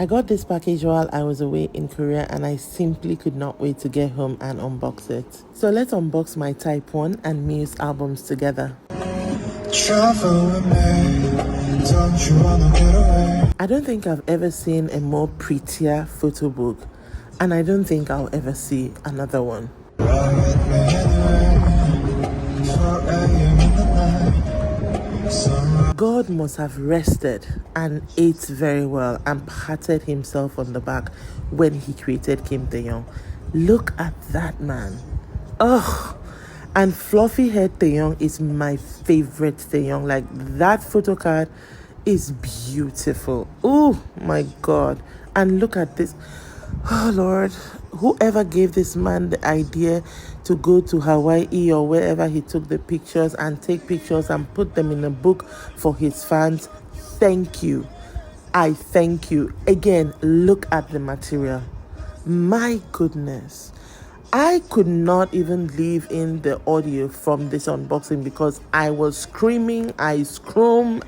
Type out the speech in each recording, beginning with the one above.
I got this package while I was away in Korea and I simply could not wait to get home and unbox it. So let's unbox my Type 1 and Muse albums together. Travel with me, don't you wanna get away? I don't think I've ever seen a more prettier photo book, and I don't think I'll ever see another one. God must have rested and ate very well and patted himself on the back when he created Kim Taehyung. Look at that man. Ugh. And fluffy head Taehyung is my favorite Taehyung. Like, that photo card is beautiful. Oh my God. And look at this. Oh Lord, whoever gave this man the idea to go to Hawaii or wherever he took the pictures and take pictures and put them in a book for his fans, thank you. I thank you. Again, look at the material. My goodness. I could not even leave in the audio from this unboxing because I was screaming, I screamed.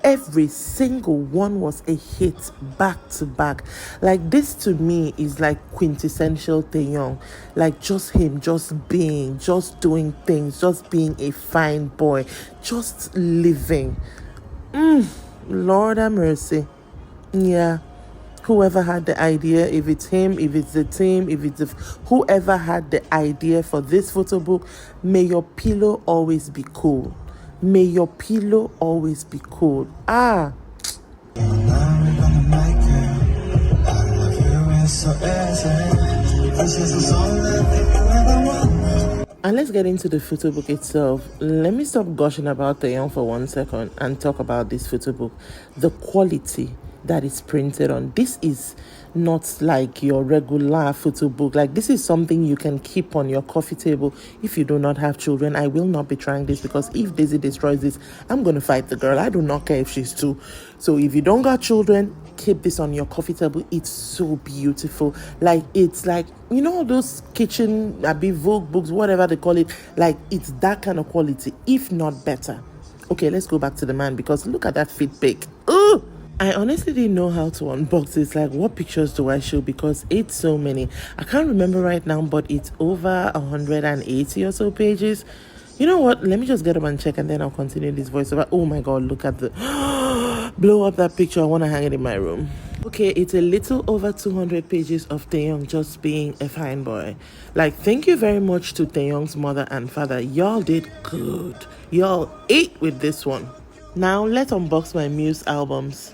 Every single one was a hit back to back. Like, this to me is like quintessential Taehyung. Like, just him, just being, just doing things, just being a fine boy, just living. Lord have mercy. Yeah. Whoever had the idea, if it's him, if it's the team, if it's whoever had the idea for this photo book, may your pillow always be cool. May your pillow always be cool. And let's get into the photo book itself. Let me stop gushing about Taehyung for 1 second and talk about this photo book. The quality that is printed on. This is not like your regular photo book. Like, this is something you can keep on your coffee table if you do not have children. I will not be trying this because if Daisy destroys this, I'm going to fight the girl. I do not care if she's 2. So if you don't got children, keep this on your coffee table. It's so beautiful. Like, it's like, you know, those kitchen, Vogue books, whatever they call it. Like, it's that kind of quality, if not better. Okay, let's go back to the man because look at that fit pic. Ooh! I honestly didn't know how to unbox this. Like, what pictures do I show? Because it's so many. I can't remember right now, but it's over 180 or so pages. You know what? Let me just get up and check and then I'll continue this voiceover. Oh my God, look at the... blow up that picture. I want to hang it in my room. Okay, it's a little over 200 pages of Taehyung just being a fine boy. Like, thank you very much to Taehyung's mother and father. Y'all did good. Y'all ate with this one. Now, let's unbox my Muse albums.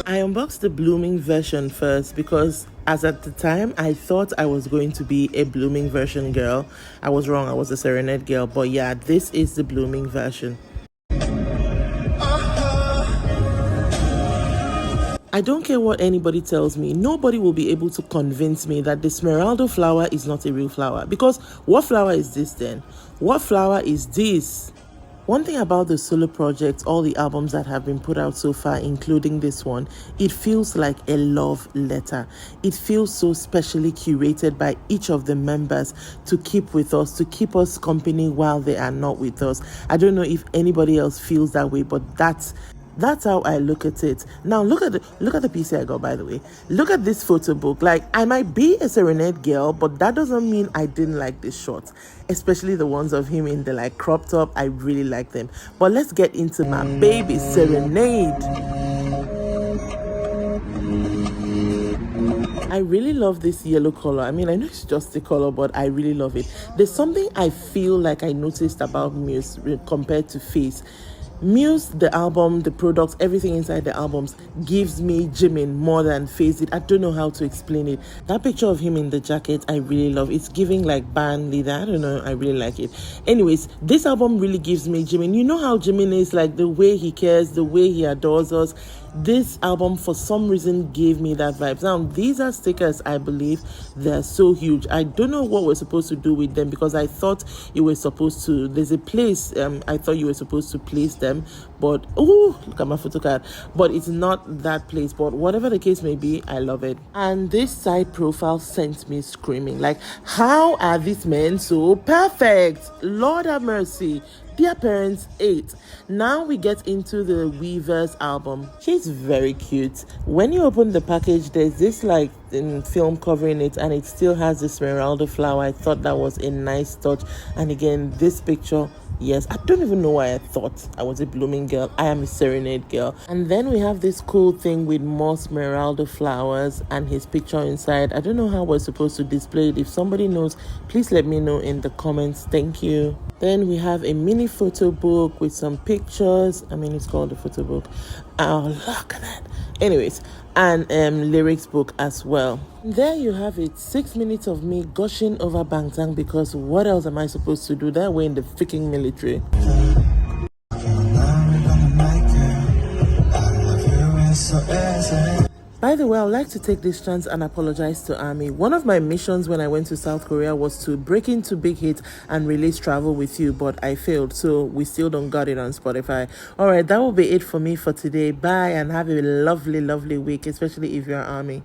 I unboxed the Blooming version first because as at the time, I thought I was going to be a Blooming version girl. I was wrong, I was a Serenade girl. But yeah, this is the Blooming version. I don't care what anybody tells me. Nobody will be able to convince me that the Smeraldo flower is not a real flower. Because what flower is this then? What flower is this? One thing about the solo project, all the albums that have been put out so far, including this one, it feels like a love letter. It feels so specially curated by each of the members to keep with us, to keep us company while they are not with us. I don't know if anybody else feels that way, but that's how I look at it. Now look at the PC I got, by the way. Look at this photo book. Like, I might be a Serenade girl, but that doesn't mean I didn't like this shot, especially the ones of him in the like crop top. I really like them. But let's get into my baby Serenade. I really love this yellow color. I mean, I know it's just the color, but I really love it. There's something I feel like I noticed about Muse compared to Face. Muse, the album, the products, everything inside the albums gives me Jimin more than Face It. I don't know how to explain it. That picture of him in the jacket, I really love. It's giving like band leader. I don't know. I really like it. Anyways, this album really gives me Jimin. You know how Jimin is, like the way he cares, the way he adores us. This album, for some reason, gave me that vibe. Now, these are stickers, I believe. They're so huge. I don't know what we're supposed to do with them because I thought you were supposed to... There's a place I thought you were supposed to place them. But, oh, look at my photo card. But it's not that place. But whatever the case may be, I love it. And this side profile sent me screaming. Like, how are these men so perfect? Lord have mercy. Dear Parents 8. Now we get into the Weavers album. She's very cute. When you open the package, there's this like film covering it, and it still has the Smeralda flower. I thought that was a nice touch. And again, this picture, yes, I don't even know why I thought I was a blooming girl. I am a serenade girl. And then we have this cool thing with more Smeralda flowers and his picture inside. I don't know how we're supposed to display it. If somebody knows, please let me know in the comments. Thank you. Then we have a mini photo book with some pictures. I mean, it's called a photo book. Oh, look at that. Anyways, and lyrics book as well. There you have it. 6 minutes of me gushing over Bangtan, because what else am I supposed to do? That way in the freaking military. By the way, I would like to take this chance and apologize to Army. One of my missions when I went to South Korea was to break into Big Hit and release Travel With You, but I failed, so we still don't got it on Spotify. Alright, that will be it for me for today. Bye, and have a lovely, lovely week, especially if you're Army.